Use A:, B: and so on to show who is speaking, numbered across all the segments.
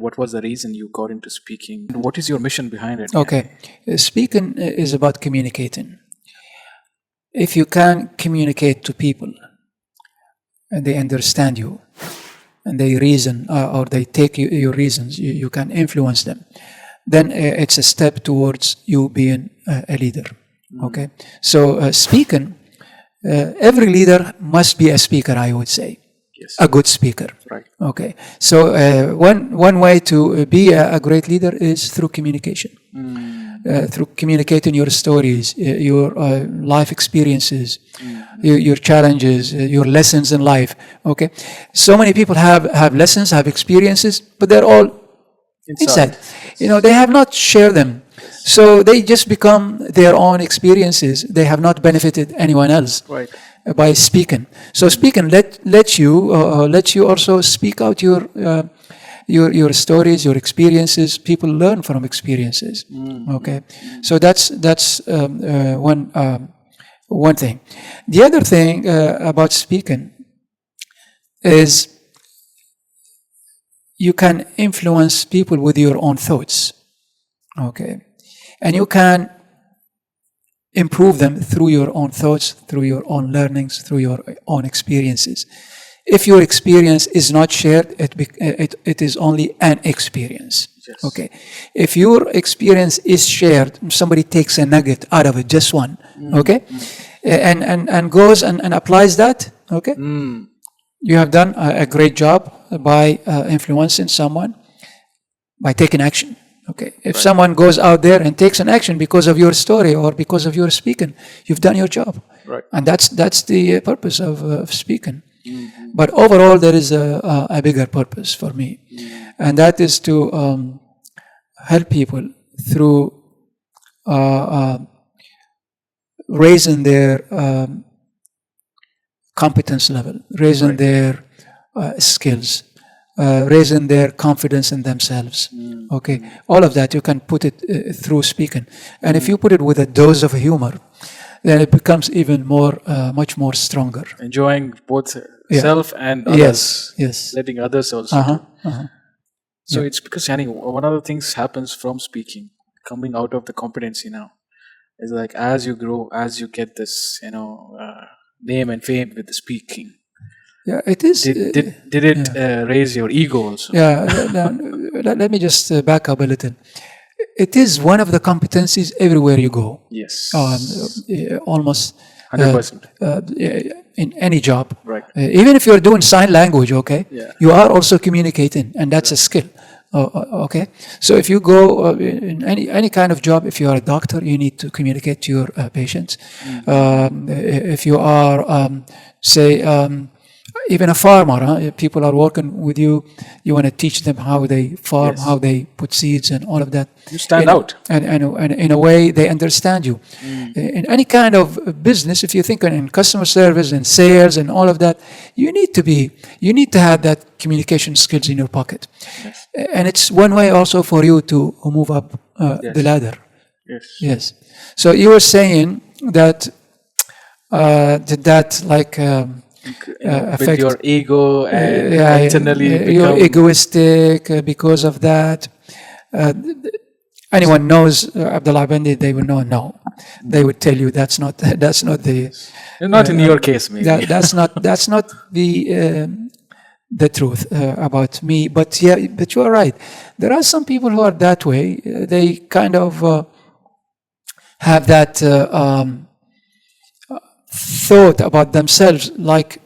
A: What was the reason you got into speaking? What is your mission behind it?
B: Okay. Speaking is about communicating. If you can communicate to people and they understand you and they reason or they take your reasons, you can influence them, then it's a step towards you being a leader. Okay. So speaking, every leader must be a speaker, I would say.
A: Yes.
B: A good speaker.
A: Right.
B: Okay. So one way to be a great leader is through communication. Through communicating your stories, your life experiences, your challenges, your lessons in life. Okay. So many people have lessons, have experiences, but they're all inside. They have not shared them. So they just become their own experiences. They have not benefited anyone else.
A: Right.
B: By speaking. So speaking let you also speak out your stories, your experiences. People learn from experiences. Okay, so that's one thing. The other thing about speaking is you can influence people with your own thoughts. Okay, and you can improve them through your own thoughts, through your own learnings, through your own experiences. If your experience is not shared, it is only an experience.
A: Yes.
B: Okay. If your experience is shared, somebody takes a nugget out of it, just one, okay, and goes and applies that, okay, you have done a great job by influencing someone by taking action. Okay. If someone goes out there and takes an action because of your story or because of your speaking, you've done your job.
A: Right.
B: And that's the purpose of speaking. But overall, there is a bigger purpose for me, and that is to help people through raising their competence level, raising their skills, raising their confidence in themselves. Okay, all of that you can put it through speaking, and if you put it with a dose of humor, then it becomes even more, much more stronger.
A: Enjoying both self and others.
B: Yes.
A: Letting others also. So it's because, Yani, one of the things happens from speaking, coming out of the competency now, is like as you grow, as you get this, name and fame with the speaking.
B: Yeah, it is.
A: Did it raise your ego also?
B: Yeah. Let me just back up a little. It is one of the competencies everywhere you go.
A: Yes.
B: Almost
A: 100%.
B: In any job.
A: Right.
B: Even if you're doing sign language, okay, you are also communicating, and that's a skill. Okay. So if you go in any kind of job, if you are a doctor, you need to communicate to your patients. If you are, say, even a farmer, people are working with you. You want to teach them how they farm, how they put seeds, and all of that.
A: You stand out,
B: and in a way they understand you. In any kind of business, if you think in customer service and sales and all of that, you need to have that communication skills in your pocket.
A: Yes.
B: And it's one way also for you to move up the ladder. Yes. So you were saying that did that like.
A: With your ego and internally
B: you're egoistic because of that. Anyone knows Abdulla Alabandi, they will know. No, they would tell you that's not the.
A: Not in your case, maybe.
B: That's not the truth about me. But you are right. There are some people who are that way. They kind of have that. Thought about themselves like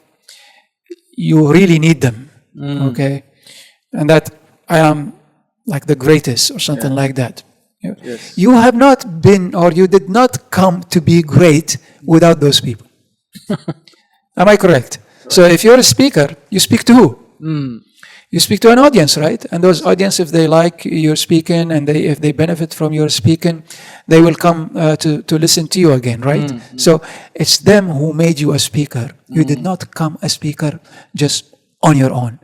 B: you really need them, okay, and that I am like the greatest or something like that.
A: Yes.
B: You have not been, or you did not come to be great without those people. Am I correct? Right. So if you're a speaker, you speak to who? You speak to an audience, right? And those audience, if they like your speaking and if they benefit from your speaking, they will come to listen to you again, right? So it's them who made you a speaker. You did not come a speaker just on your own.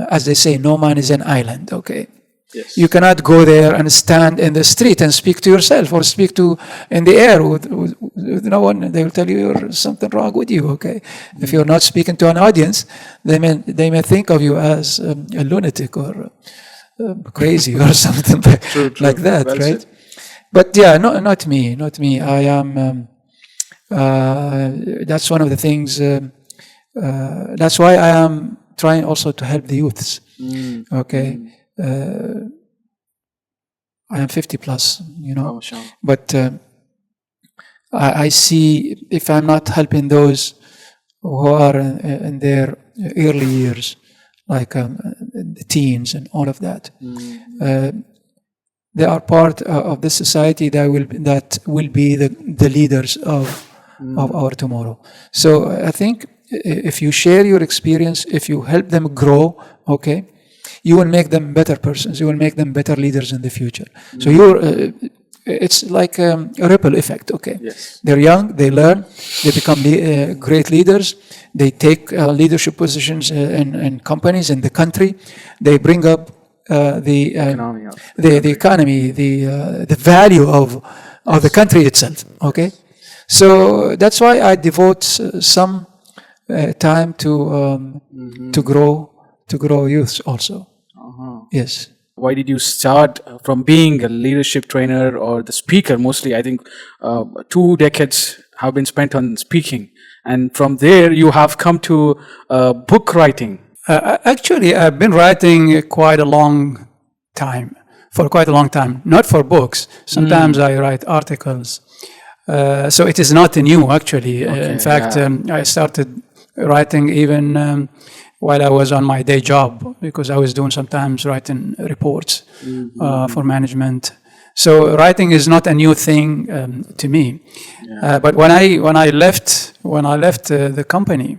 B: As they say, no man is an island, okay?
A: Yes.
B: You cannot go there and stand in the street and speak to yourself or speak to in the air with no one. They will tell you there's something wrong with you. Okay, if you're not speaking to an audience, they may think of you as a lunatic or crazy or something like that,
A: Well
B: right?
A: said.
B: But yeah, not me. I am. That's one of the things. That's why I am trying also to help the youths. Okay, I am 50 plus,
A: Oh, sure.
B: but I see if I'm not helping those who are in their early years, like the teens and all of that. They are part of the society that will be the leaders of our tomorrow. So I think if you share your experience, if you help them grow, okay, you will make them better persons. You will make them better leaders in the future. So it's like a ripple effect. Okay,
A: Yes.
B: they're young, they learn, they become great leaders. They take leadership positions in companies in the country. They bring up the
A: Economy of
B: the economy, the value of the country itself. Okay, so that's why I devote some time to grow youths also. Yes.
A: Why did you start from being a leadership trainer or the speaker? Mostly, I think 2 decades have been spent on speaking, and from there you have come to book writing.
B: Actually, I've been writing quite a long time, for quite a long time. Not for books. Sometimes I write articles. So it is not new, actually. In fact, I started writing even while I was on my day job, because I was doing sometimes writing reports for management. So writing is not a new thing to me. But when I left the company,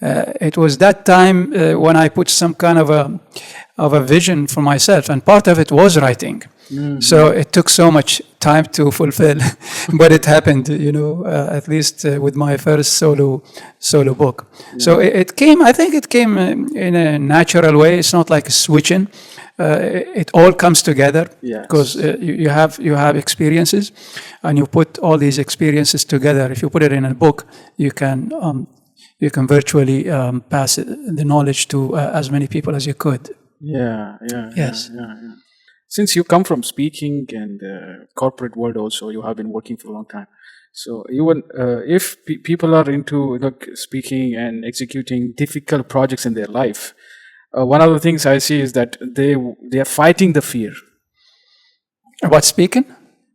B: it was that time when I put some kind of a vision for myself, and part of it was writing. So it took so much time to fulfill, but it happened, at least with my first solo book. So it came, I think it came in a natural way. It's not like switching. It all comes together because you have experiences, and you put all these experiences together. If you put it in a book, you can virtually pass the knowledge to as many people as you could.
A: Yes. Since you come from speaking and corporate world also, you have been working for a long time. So even if people are into speaking and executing difficult projects in their life, one of the things I see is that they are fighting the fear.
B: About speaking?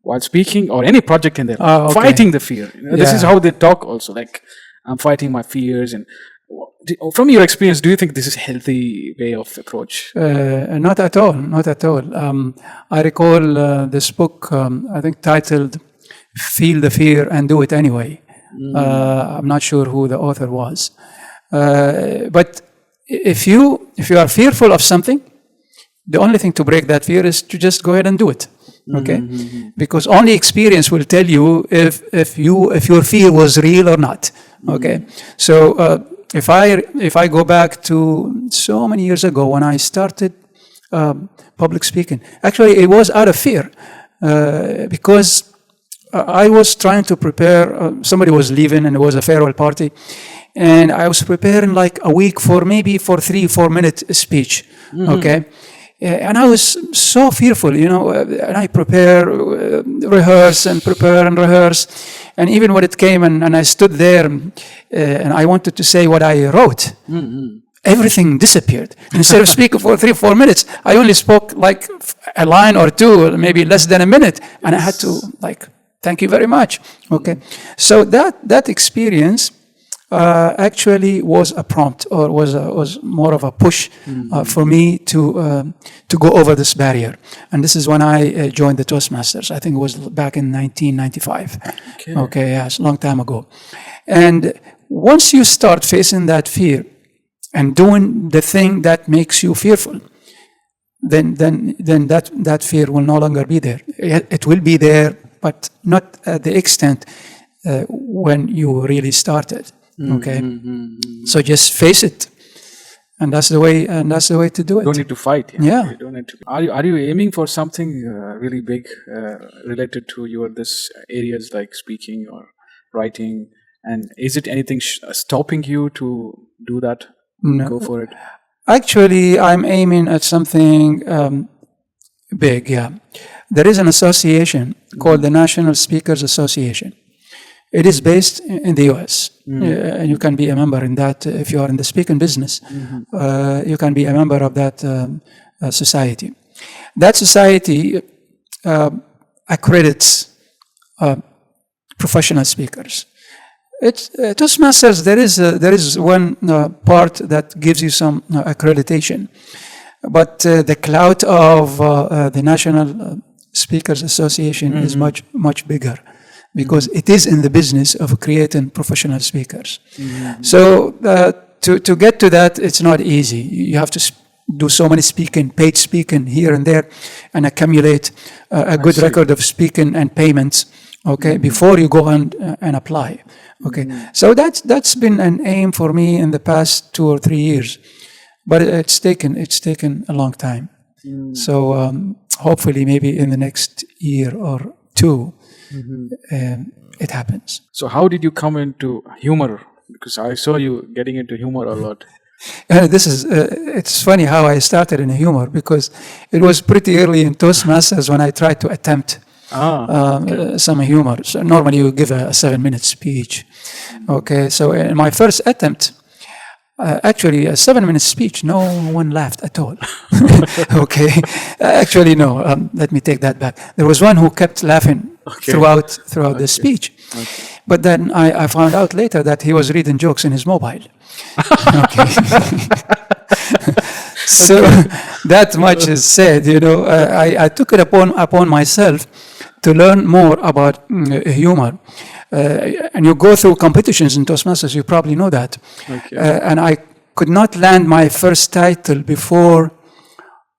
A: While speaking or any project in their life, fighting the fear. This is how they talk also, like, I'm fighting my fears. And from your experience, do you think this is a healthy way of approach?
B: Not at all. Not at all. I recall this book, I think titled "Feel the Fear and Do It Anyway." I'm not sure who the author was, but if you are fearful of something, the only thing to break that fear is to just go ahead and do it. Okay, because only experience will tell you if your fear was real or not. Okay, so if I go back to so many years ago when I started public speaking, actually it was out of fear because I was trying to prepare. Somebody was leaving, and it was a farewell party, and I was preparing like a week for 3-4 minute speech. Okay. And I was so fearful, and I rehearse, and even when it came and I stood there and I wanted to say what I wrote, everything disappeared. Instead of speaking for 3-4 minutes, I only spoke like a line or two, maybe less than a minute, and I had to thank you very much. Okay, so that experience actually was a prompt, or was more of a push for me to go over this barrier. And this is when I joined the Toastmasters. I think it was back in 1995. Okay, yes, a long time ago. And once you start facing that fear and doing the thing that makes you fearful, then that fear will no longer be there. It will be there, but not at the extent when you really started. Okay, so just face it, and that's the way. To do it.
A: Don't need to fight.
B: Yeah.
A: You don't need to. Are you aiming for something really big related to this areas like speaking or writing? And is it anything stopping you to do that?
B: No.
A: Go for it.
B: Actually, I'm aiming at something big, yeah. There is an association called the National Speakers Association. It is based in the US. And you can be a member in that if you are in the speaking business. You can be a member of that society. That society accredits professional speakers. Toastmasters, there is one part that gives you some accreditation, but the clout of the National Speakers Association is much bigger, because it is in the business of creating professional speakers. So to get to that, it's not easy. You have to do so many paid speaking here and there, and accumulate a good record of speaking and payments, okay, before you go and apply. Okay, so that's been an aim for me in the past 2 or 3 years, but it's taken a long time. So hopefully, maybe in the next year or two, it happens.
A: So how did you come into humor? Because I saw you getting into humor a lot.
B: It's funny how I started in humor, because it was pretty early in Toastmasters when I tried to attempt some humor. So normally you give a 7-minute speech. Okay, so in my first attempt, actually a 7-minute speech, no one laughed at all. Okay, actually no, let me take that back. There was one who kept laughing throughout the speech. But then I found out later that he was reading jokes in his mobile. Okay. So that much is said, I took it upon myself to learn more about humor. And you go through competitions in Toastmasters, you probably know that. And I could not land my first title before,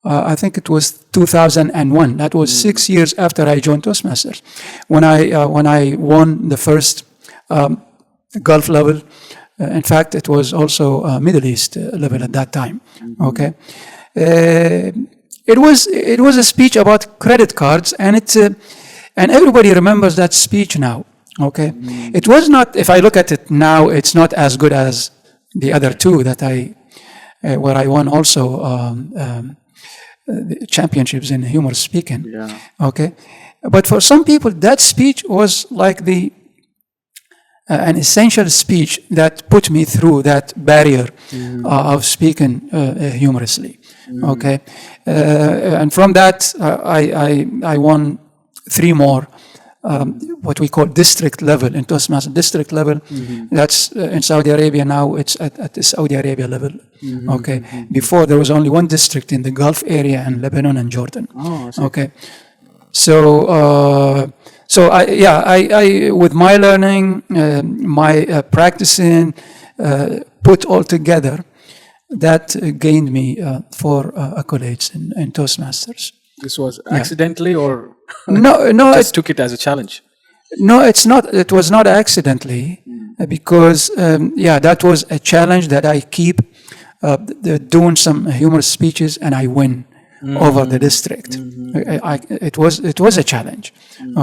B: I think it was 2001. That was 6 years after I joined Toastmasters, when I won the first Gulf level. In fact, it was also Middle East level at that time. Okay, it was a speech about credit cards, and and everybody remembers that speech now. Okay, it was not. If I look at it now, it's not as good as the other two that where I won also the championships in humor speaking. Okay, but for some people, that speech was like an essential speech that put me through that barrier of speaking humorously. Okay, and from that I won 3 more what we call district level in Toastmasters. District level, that's in Saudi Arabia now. It's at the Saudi Arabia level. Okay, before there was only one district in the Gulf area and Lebanon and Jordan. Okay, so. So I with my learning, my practicing, put all together, that gained me 4 accolades in Toastmasters.
A: This was accidentally, or
B: no,
A: just took it as a challenge?
B: No, it's not. It was not accidentally, because that was a challenge that I keep doing some humorous speeches, and I win over the district. It was a challenge,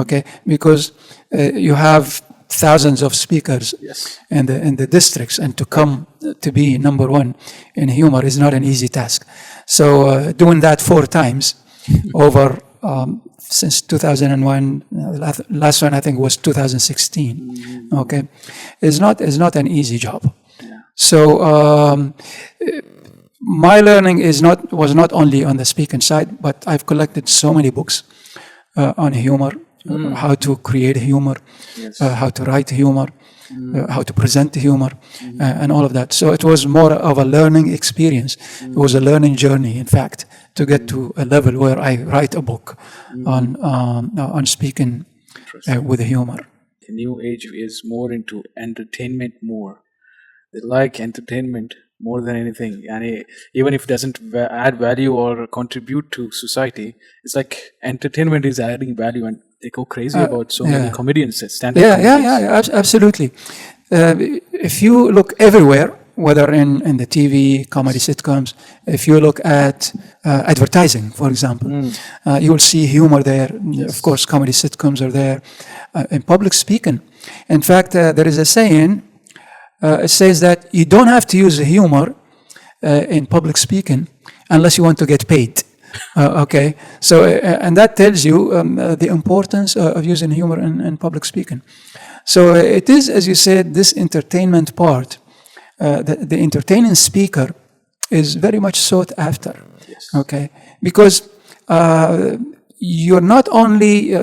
B: okay, because you have thousands of speakers in the districts, and to come to be number 1 in humor is not an easy task. So doing that 4 times over since 2001, last one I think was 2016. Okay, is not an easy job. So. My learning was not only on the speaking side, but I've collected so many books on humor, how to create humor, how to write humor, how to present humor, and all of that. So it was more of a learning experience. It was a learning journey, in fact, to get to a level where I write a book on speaking with humor.
A: The new age is more into entertainment more. They like entertainment more than anything, and even if it doesn't add value or contribute to society, it's like entertainment is adding value, and they go crazy about so many comedians, stand-up comedians.
B: Absolutely. If you look everywhere, whether in the TV, comedy sitcoms, if you look at advertising, for example, you will see humor there. Of course, comedy sitcoms are there. In public speaking, in fact, there is a saying. It says that you don't have to use humor in public speaking unless you want to get paid. Okay, so and that tells you the importance of using humor in public speaking. So it is, as you said, this entertainment part. The entertaining speaker is very much sought after.
A: Yes.
B: Okay, because you're not only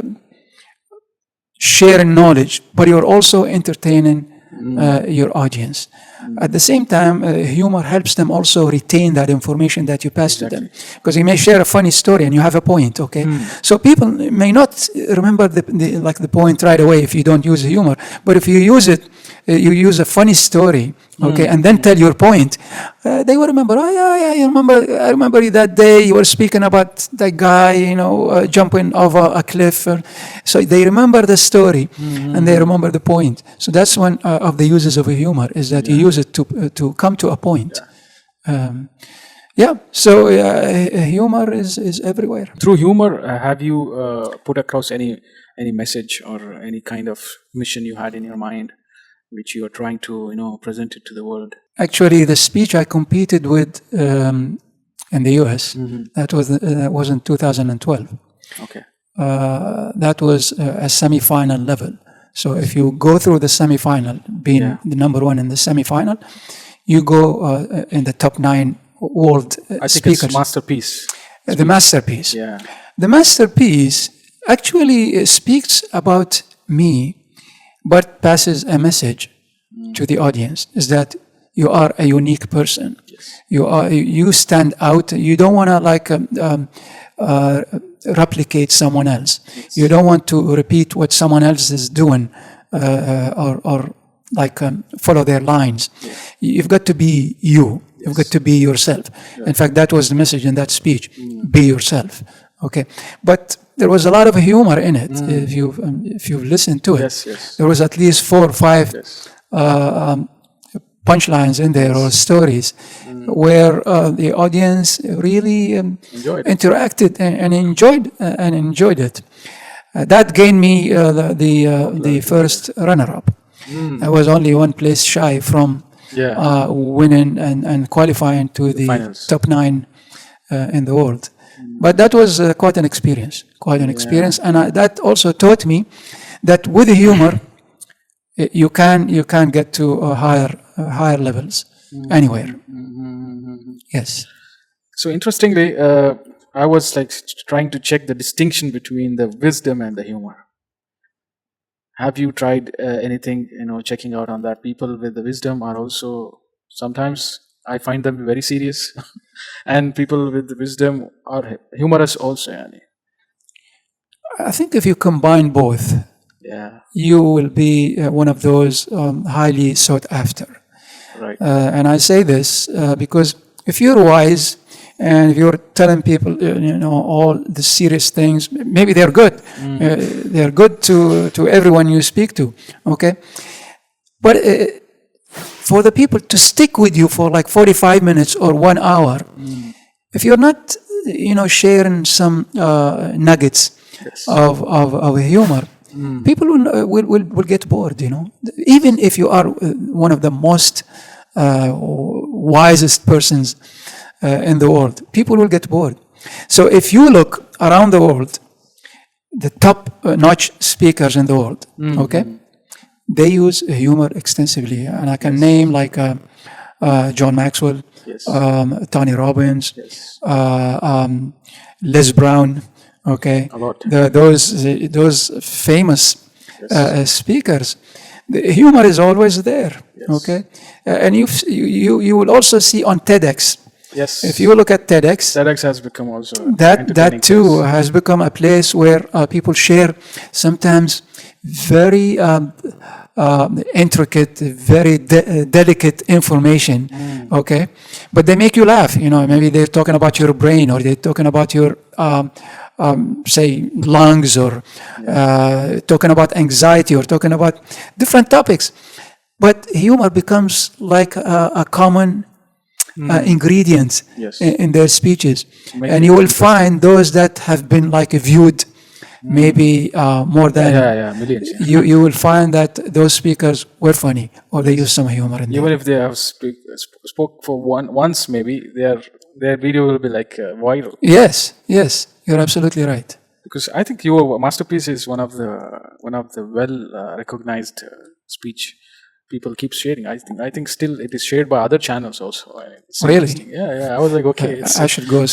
B: sharing knowledge, but you're also entertaining your audience. At the same time, humor helps them also retain that information that you pass to them. Because you may share a funny story and you have a point, okay? So people may not remember the point right away if you don't use humor, but if you use it, you use a funny story, okay, and then tell your point, they will remember, oh yeah, I remember that day you were speaking about that guy, jumping over a cliff. So they remember the story and they remember the point. So that's one of the uses of humor, is that you use it to come to a point. So humor is everywhere.
A: Through humor, have you put across any message or any kind of mission you had in your mind, which you are trying to present it to the world?
B: Actually, the speech I competed with in the US, that was in 2012.
A: Okay.
B: That was a semifinal level. So if you go through the semifinal, being the number one in the semifinal, you go in the top 9 world
A: I think
B: speakers.
A: it's masterpiece.
B: The masterpiece.
A: Yeah.
B: The masterpiece actually speaks about me, but passes a message to the audience, is that you are a unique person.
A: Yes.
B: You stand out. You don't want to replicate someone else.
A: Yes.
B: You don't want to repeat what someone else is doing or follow their lines.
A: Yes.
B: You've got to be you. You've got to be yourself. In fact, that was the message in that speech. Be yourself. Okay, but there was a lot of humor in it. If you've listened to it,
A: Yes.
B: there was at least 4 or 5 punchlines in there, or stories, where the audience really interacted and enjoyed it. That gained me the first runner-up. I was only one place shy from winning and qualifying to the
A: finals.
B: top 9 in the world. But that was quite an experience, and that also taught me that with humor, you can get to higher levels anywhere. Yes.
A: So interestingly, I was trying to check the distinction between the wisdom and the humor. Have you tried anything, checking out on that? People with the wisdom are also, sometimes I find them very serious, and people with the wisdom are humorous also.
B: I think if you combine both, you will be one of those highly sought after.
A: Right.
B: And I say this because if you're wise and if you're telling people, all the serious things, maybe they're good. They're good to everyone you speak to. Okay, but for the people to stick with you for 45 minutes or 1 hour, if you're not, sharing some nuggets of humor, people will get bored. Even if you are one of the most wisest persons in the world, people will get bored. So if you look around the world, the top-notch speakers in the world, okay, they use humor extensively, and I can name John Maxwell, Tony Robbins, Les Brown, okay,
A: A lot.
B: those famous speakers. The humor is always there, okay, and you will also see on TEDx.
A: Yes.
B: If you look at
A: TEDx has become also
B: that too has become a place where people share sometimes very intricate, very delicate information, okay? But they make you laugh, maybe they're talking about your brain, or they're talking about your, say, lungs, or talking about anxiety, or talking about different topics. But humor becomes like a common ingredient in their speeches. And you will find those that have been viewed maybe more than
A: millions.
B: you will find that those speakers were funny or they use some humor in there.
A: Even if they have spoke for once, maybe their video will be like viral.
B: Yes, you're absolutely right.
A: Because I think your masterpiece is one of the well recognized speech people keep sharing. I think still it is shared by other channels also. It's
B: Really?
A: interesting. Yeah. I was like, okay,
B: I should go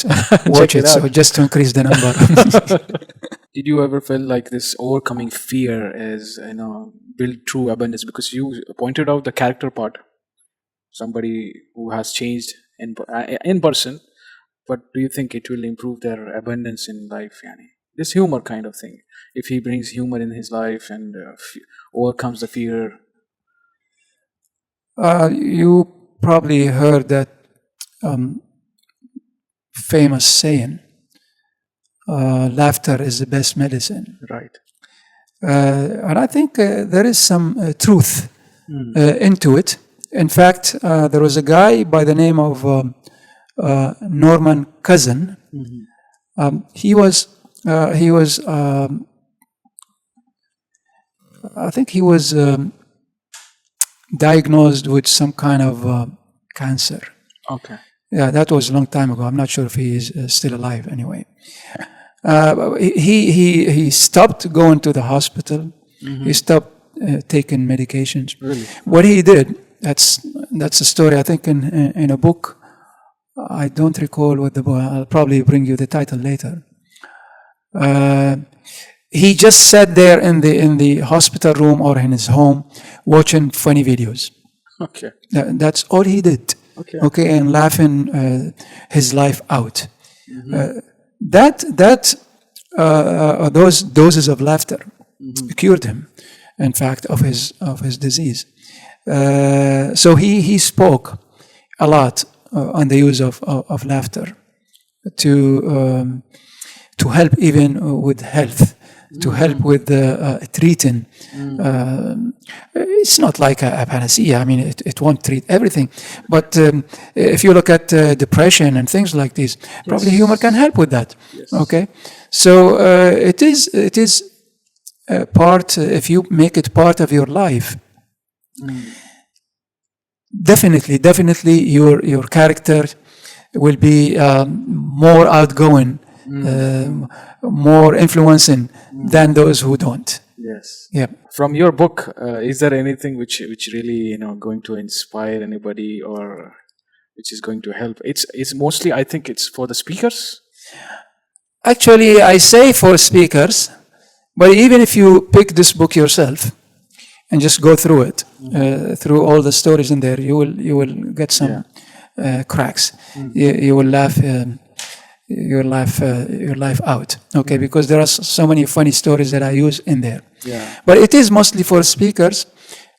B: watch it, so just to increase the number.
A: Did you ever feel like this overcoming fear is built through abundance? Because you pointed out the character part, somebody who has changed in person, but do you think it will improve their abundance in life? Yani? This humor kind of thing. If he brings humor in his life and overcomes the fear.
B: You probably heard that famous saying, laughter is the best medicine.
A: Right.
B: And I think there is some truth into it. In fact, there was a guy by the name of Norman Cousin. He was I think he was diagnosed with some kind of cancer.
A: Okay.
B: Yeah, that was a long time ago. I'm not sure if he is still alive anyway. He stopped going to the hospital. He stopped taking medications.
A: Really?
B: What he did, that's a story, I think, in a book. I don't recall what the book, I'll probably bring you the title later. He just sat there in the hospital room or in his home watching funny videos.
A: Okay.
B: That's all he did. Okay, and laughing his life out. Those doses of laughter cured him, in fact, of his disease. So he spoke a lot on the use of laughter to help even with health, to help with treating. It's not like a panacea. I mean, it won't treat everything. But if you look at depression and things like this, probably humor can help with that. Yes. Okay, so it is part. If you make it part of your life, definitely your character will be more outgoing. More influencing than those who don't.
A: Yes.
B: Yeah.
A: From your book, is there anything which really going to inspire anybody or which is going to help? It's mostly, I think, it's for the speakers.
B: Actually, I say for speakers, but even if you pick this book yourself and just go through it, through all the stories in there, you will get some cracks. You will laugh. Your life out, okay? Because there are so many funny stories that I use in there.
A: Yeah.
B: But it is mostly for speakers,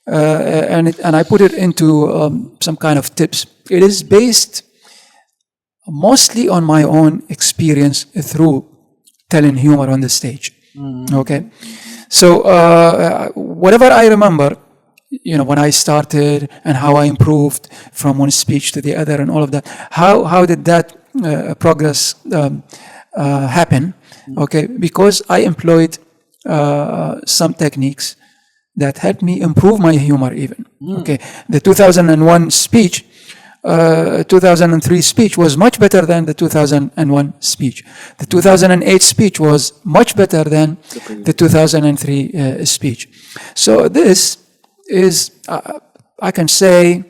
B: and I put it into some kind of tips. It is based mostly on my own experience through telling humor on the stage. Okay, so whatever I remember, when I started and how I improved from one speech to the other and all of that. How did that progress happen? Okay, because I employed some techniques that helped me improve my humor even. Okay, the 2001 speech, 2003 speech was much better than the 2001 speech. The 2008 speech was much better than the 2003 speech. So this is, I can say,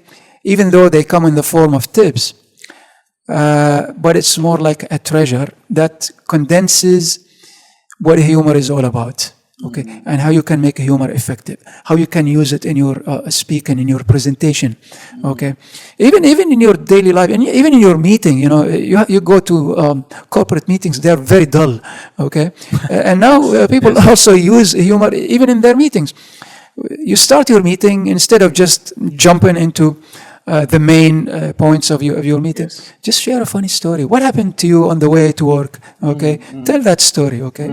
B: even though they come in the form of tips, but it's more like a treasure that condenses what humor is all about, okay, and how you can make humor effective, how you can use it in your speaking, in your presentation, okay, even in your daily life, and even in your meeting. You go to corporate meetings; they are very dull, okay, and now people also use humor even in their meetings. You start your meeting, instead of just jumping into the main points of your meeting, just share a funny story. What happened to you on the way to work? Okay, tell that story. Okay,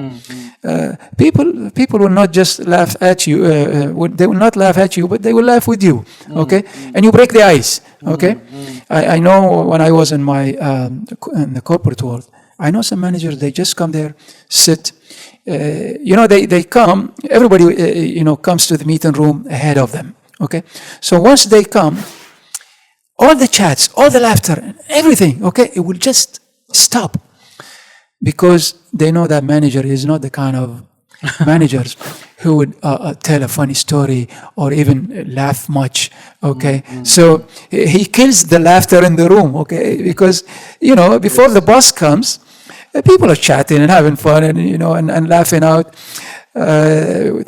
B: people will not just laugh at you. They will not laugh at you, but they will laugh with you. Okay, and you break the ice. Okay, I know when I was in the corporate world, I know some managers, they just come there, sit. They come, everybody, comes to the meeting room ahead of them. Okay? So once they come, all the chats, all the laughter, everything, okay, it will just stop. Because they know that manager is not the kind of managers who would tell a funny story or even laugh much, okay? So he kills the laughter in the room, okay? Because, before the boss comes, people are chatting and having fun and laughing out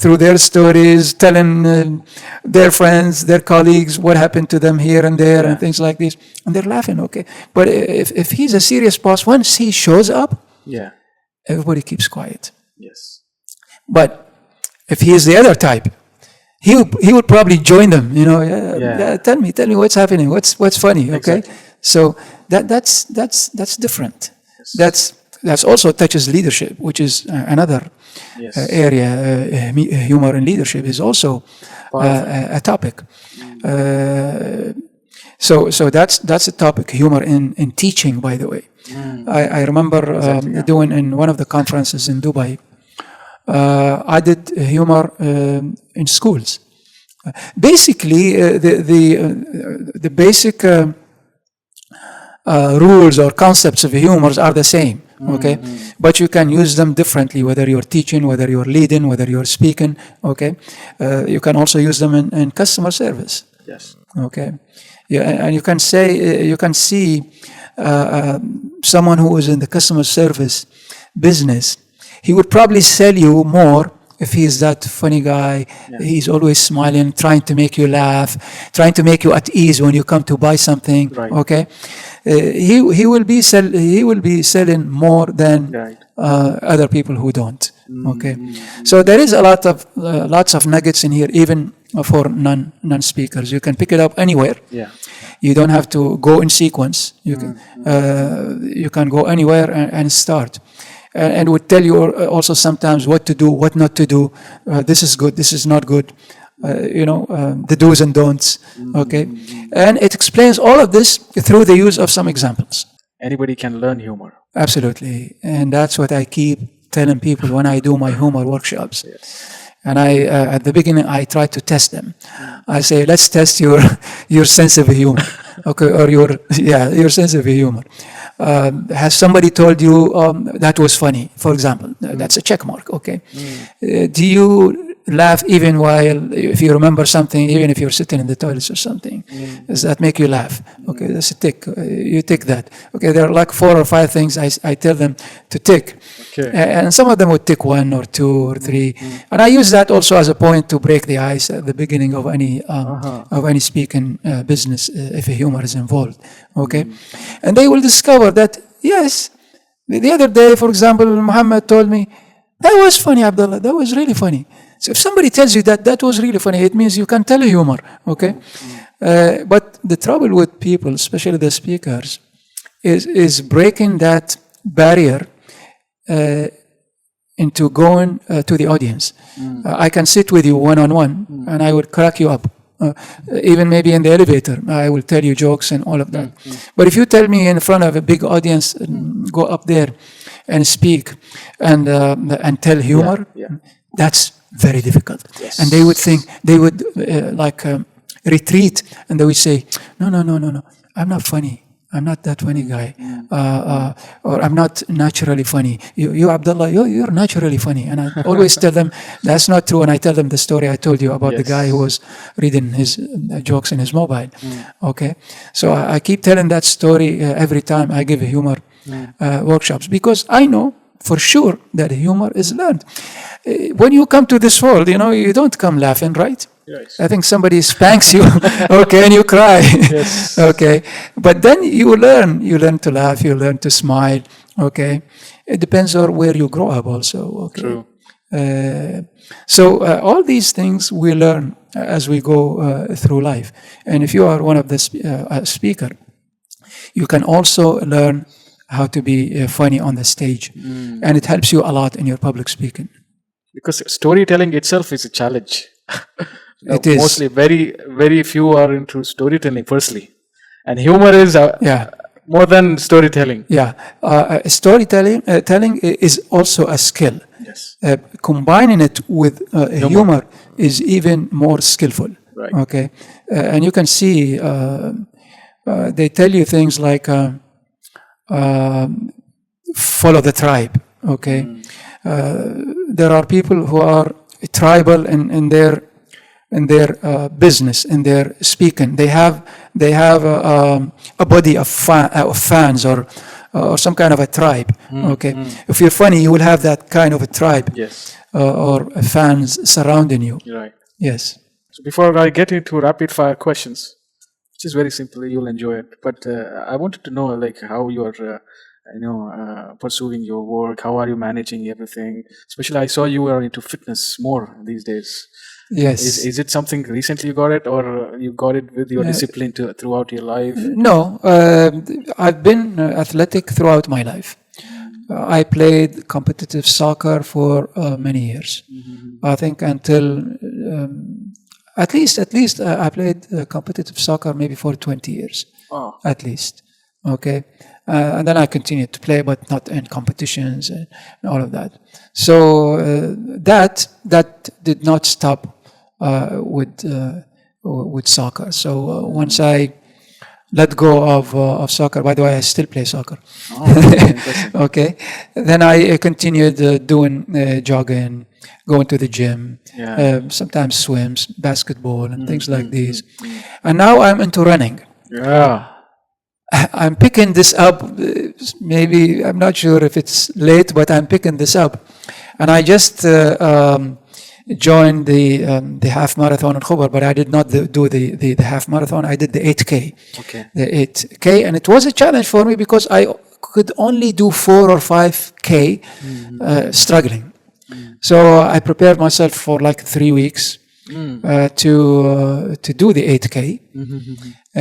B: through their stories, telling their friends, their colleagues what happened to them here and there and things like this. And they're laughing, okay? But if he's a serious boss, once he shows up, everybody keeps quiet.
A: Yes.
B: But if he is the other type, he would probably join them. Tell me what's happening. What's funny? Okay.
A: Exactly.
B: So that's different. Yes. That's also touches leadership, which is another area. Humor in leadership is also a topic. So that's a topic. Humor in teaching, by the way. I remember doing in one of the conferences in Dubai. I did humor in schools. Basically, the basic rules or concepts of humor are the same. Okay, but you can use them differently. Whether you're teaching, whether you're leading, whether you're speaking. Okay, you can also use them in customer service.
A: Yes.
B: Okay, and you can see someone who is in the customer service business. He would probably sell you more if he's that funny guy. He's always smiling, trying to make you laugh, trying to make you at ease when you come to buy something. Right. Okay, he will be selling more than other people who don't. Okay, so there is lots of nuggets in here, even for non-speakers. You can pick it up anywhere. Yeah. You don't have to go in sequence. You can go anywhere and start. And would tell you also sometimes what to do, what not to do. This is good, this is not good. The do's and don'ts. Okay, and it explains all of this through the use of some examples.
A: Anybody can learn humor.
B: Absolutely, and that's what I keep telling people when I do my humor workshops. Yes. And at the beginning, I try to test them. I say, let's test your sense of humor, okay, or your sense of humor. Has somebody told you that was funny? For example, that's a check mark. Okay. Do you laugh even if you remember something, even if you're sitting in the toilets or something? Does that make you laugh? Okay, that's a tick. You tick that. Okay, there are like 4 or 5 things I tell them to tick. Okay. And some of them would tick 1 or 2 or 3. And I use that also as a point to break the ice at the beginning of any speaking business if a humor is involved. Okay, and they will discover that, yes, the other day, for example, Muhammad told me, that was funny, Abdullah, that was really funny. So if somebody tells you that was really funny, it means you can tell a humor, okay? But the trouble with people, especially the speakers, is breaking that barrier into going to the audience. I can sit with you one-on-one, and I would crack you up. Even maybe in the elevator, I will tell you jokes and all of that. But if you tell me in front of a big audience, go up there and speak and tell humor, that's very difficult. Yes. And they would think, retreat, and they would say, no, I'm not funny. I'm not that funny guy. Or I'm not naturally funny. You Abdullah, you're naturally funny. And I always tell them, that's not true. And I tell them the story I told you about the guy who was reading his jokes in his mobile. Okay? So I keep telling that story every time I give humor workshops, because I know for sure that humor is learned. When you come to this world, you don't come laughing, right? Yes. I think somebody spanks you, okay, and you cry. Yes. Okay, but then you learn to laugh, you learn to smile, okay. It depends on where you grow up also, okay. True. So all these things we learn as we go through life. And if you are one of the speaker, you can also learn how to be funny on the stage. And it helps you a lot in your public speaking. Because
A: storytelling itself is a challenge.
B: It is.
A: Mostly very, very few are into storytelling, firstly. And humor is More than storytelling.
B: Yeah, storytelling telling is also a skill.
A: Yes.
B: Combining it with humor is even more skillful.
A: Right.
B: Okay, and you can see they tell you things like follow the tribe. Okay, there are people who are tribal in their business, in their speaking. They have a body of fans or some kind of a tribe. Okay, if you're funny, you will have that kind of a tribe.
A: Yes.
B: Or fans surrounding you.
A: Right.
B: Yes.
A: So before I get into rapid fire questions, which is very simple, you'll enjoy it. But I wanted to know, like, how you're, pursuing your work. How are you managing everything? Especially, I saw you are into fitness more these days.
B: Yes.
A: Is it something recently you got it, or you got it with your discipline throughout your life?
B: No, I've been athletic throughout my life. I played competitive soccer for many years. I think until at least I played competitive soccer maybe for 20 years.
A: Oh.
B: At least. Okay. And then I continued to play, but not in competitions and all of that. So that did not stop with soccer. So once I let go of soccer, by the way, I still play soccer.
A: Oh,
B: okay. Then I continued doing jogging, going to the gym, sometimes swims, basketball, and things like these. And now I'm into running.
A: Yeah.
B: I'm picking this up. Maybe I'm not sure if it's late, but I'm picking this up, and I just joined the half marathon in Khobar, but I did not do the half marathon. I did the 8K.
A: Okay.
B: The 8K, and it was a challenge for me because I could only do 4 or 5K, struggling. So I prepared myself for like 3 weeks to do the 8K,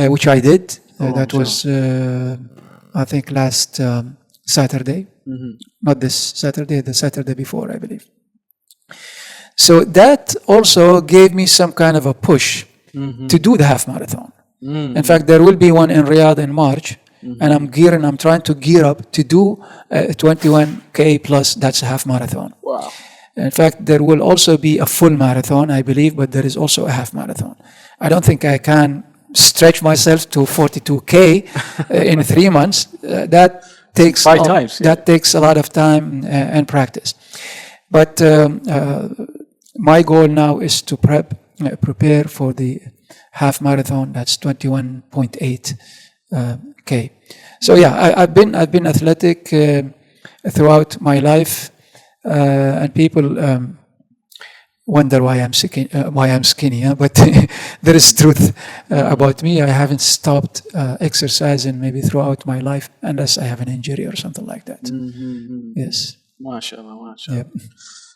B: which I did. That was, I think, last Saturday. Not this Saturday, the Saturday before, I believe. So that also gave me some kind of a push to do the half marathon. In fact, there will be one in Riyadh in March, and I'm trying to gear up to do 21K plus. That's a half marathon.
A: Wow.
B: In fact, there will also be a full marathon, I believe, but there is also a half marathon. I don't think I can stretch myself to 42K in 3 months. That takes
A: 5 times. Yeah.
B: That takes a lot of time and practice. But my goal now is to prepare for the half marathon. That's 21.8 K. So yeah, I've been athletic throughout my life, and people wonder why I'm skinny. But there is truth about me. I haven't stopped exercising maybe throughout my life unless I have an injury or something like that. Yes.
A: MashaAllah.
B: Yep.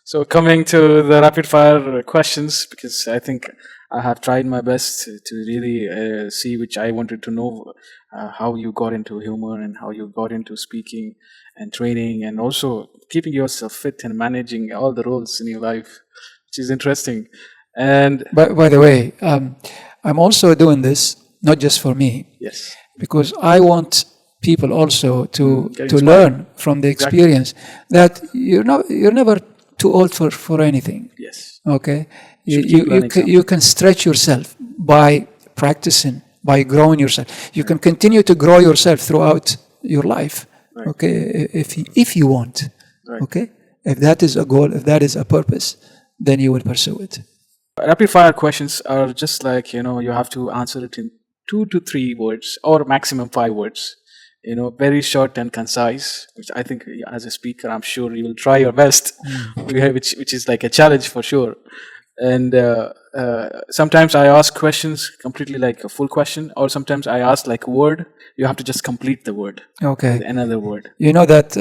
A: So coming to the rapid fire questions, because I think I have tried my best to really see which I wanted to know how you got into humor and how you got into speaking and training and also keeping yourself fit and managing all the roles in your life, which is interesting. And
B: by the way, I'm also doing this not just for me.
A: Yes.
B: Because I want people also to learn from the experience that you're never too old for anything.
A: Yes.
B: Okay. You can stretch yourself by practicing, by growing yourself. You can continue to grow yourself throughout your life.
A: Right.
B: Okay. If you want.
A: Right.
B: Okay. If that is a goal, if that is a purpose, then you will pursue it.
A: Rapid fire questions are just like, you have to answer it in 2 to 3 words or maximum 5 words. Very short and concise, which I think as a speaker, I'm sure you will try your best, which is like a challenge for sure. And sometimes I ask questions completely like a full question, or sometimes I ask like a word. You have to just complete the word.
B: Okay.
A: With another word.
B: You know that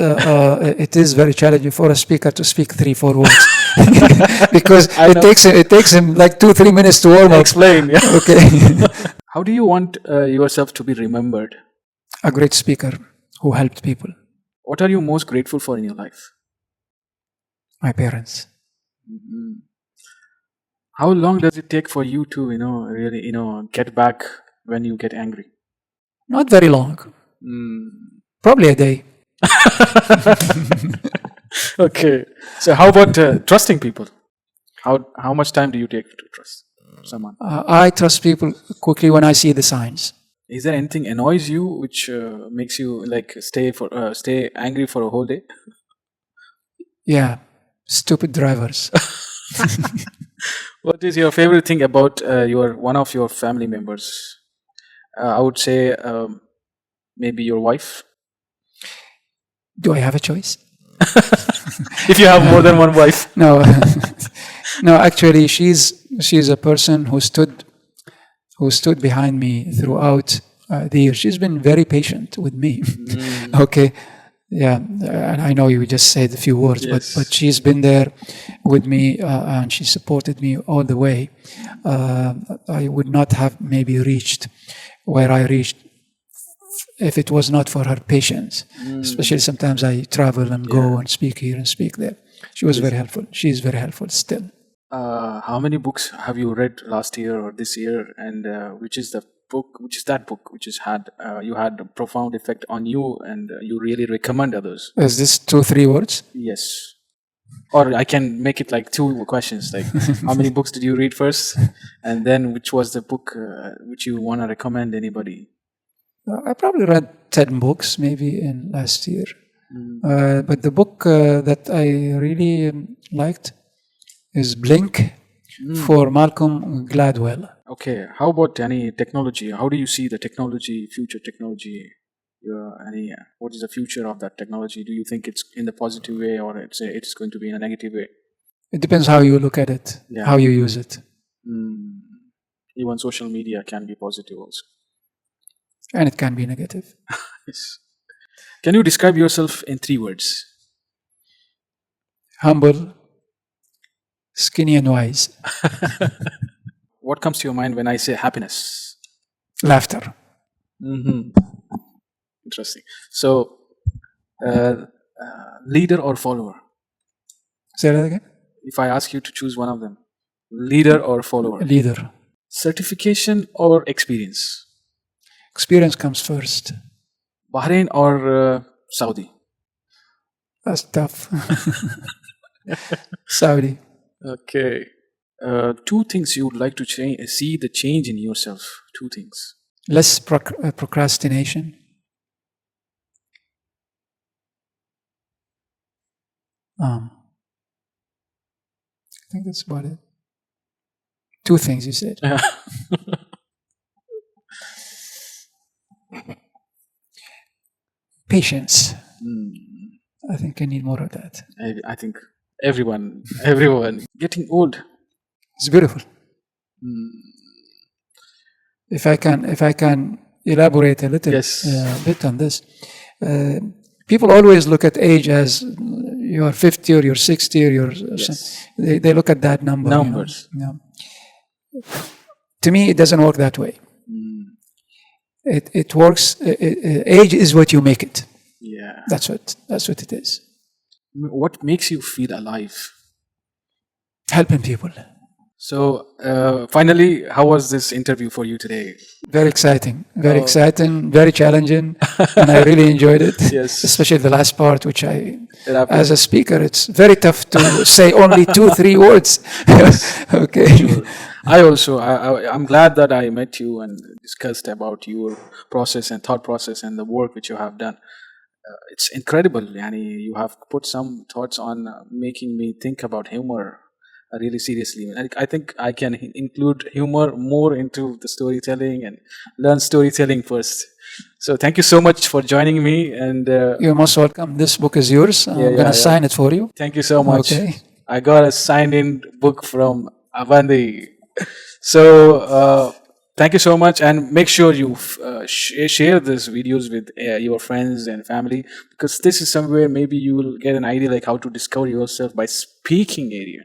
B: it is very challenging for a speaker to speak 3-4 words because it takes him like 2-3 minutes to warm up.
A: Explain. Yeah.
B: Okay.
A: How do you want yourself to be remembered?
B: A great speaker who helped people.
A: What are you most grateful for in your life?
B: My parents.
A: How long does it take for you to, really, get back when you get angry?
B: Not very long. Probably a day.
A: Okay. So how about trusting people? How much time do you take to trust someone?
B: I trust people quickly when I see the signs.
A: Is there anything annoys you which makes you like stay angry for a whole day?
B: Yeah, stupid drivers.
A: What is your favorite thing about one of your family members? I would say maybe your wife.
B: Do I have a choice?
A: If you have more than one wife.
B: No, no. Actually, she's a person who stood behind me throughout the years. She's been very patient with me. Okay, yeah, and I know you just said a few words,
A: Yes.
B: but she's been there with me and she supported me all the way. I would not have maybe reached where I reached if it was not for her patience. Especially sometimes I travel and go and speak here and speak there. She was very helpful. She is very helpful still.
A: How many books have you read last year or this year, and which is that book which has had you had a profound effect on you, and you really recommend others?
B: Is this 2-3 words?
A: Yes. Or I can make it like 2 questions, like how many books did you read first, and then which was the book which you want to recommend anybody?
B: I probably read 10 books maybe in last year. But the book that I really liked is Blink for Malcolm Gladwell.
A: Okay. How about any technology? How do you see the future technology? What is the future of that technology? Do you think it's in the positive way, or it's going to be in a negative way?
B: It depends how you look at it, how you use it.
A: Even social media can be positive also.
B: And it can be negative.
A: Yes. Can you describe yourself in 3 words?
B: Humble, skinny and wise.
A: What comes to your mind when I say happiness?
B: Laughter.
A: Interesting. So, leader or follower?
B: Say that again?
A: If I ask you to choose one of them, leader or follower?
B: Leader.
A: Certification or experience?
B: Experience comes first.
A: Bahrain or Saudi?
B: That's tough. Saudi.
A: Okay. 2 things you would like to see the change in yourself. 2 things.
B: Less procrastination. I think that's about it. 2 things you said. Patience. I think I need more of that.
A: I think everyone getting old.
B: It's beautiful. If I can elaborate a little bit on this, people always look at age as you're 50 or you're 60 or you're. They look at that number.
A: Numbers.
B: You know. To me, it doesn't work that way. It works. Age is what you make it.
A: Yeah.
B: That's what it is.
A: What makes you feel alive?
B: Helping people.
A: So, finally, how was this interview for you today?
B: Very exciting. Very exciting. Very challenging. And I really enjoyed it.
A: Yes.
B: Especially the last part, which as a speaker, it's very tough to say only 2-3 words. Okay.
A: Sure. I'm glad that I met you and discussed about your process and thought process and the work which you have done. It's incredible, Yani. You have put some thoughts on making me think about humor really seriously. I think I can include humor more into the storytelling and learn storytelling first. So thank you so much for joining me. And
B: you're most welcome. This book is yours. I'm going to sign it for you.
A: Thank you so much.
B: Okay.
A: I got a signed-in book from Abandi. So thank you so much, and make sure you share these videos with your friends and family, because this is somewhere maybe you will get an idea like how to discover yourself by speaking area.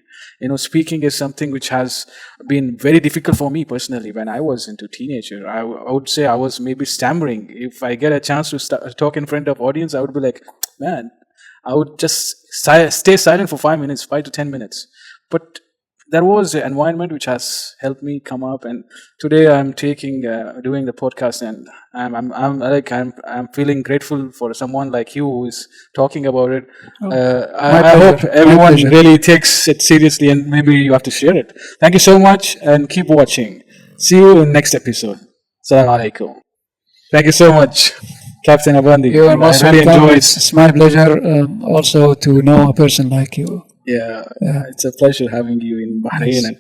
A: Speaking is something which has been very difficult for me personally. When I was into teenager, I would say I was maybe stammering. If I get a chance to talk in front of audience, I would be like, man, I would just stay silent for 5 minutes, 5 to 10 minutes. But there was an environment which has helped me come up, and today I'm doing the podcast, and I'm feeling grateful for someone like you who is talking about it. I hope everyone really takes it seriously, and maybe you have to share it. Thank you so much, and keep watching. See you in next episode. Assalamu alaikum. Thank you so much, Captain Abandi.
B: You are most
A: I really
B: welcome.
A: enjoyed.
B: It's my pleasure also to know a person like you.
A: Yeah, it's a pleasure having you in Bahrain,
B: Yes.
A: and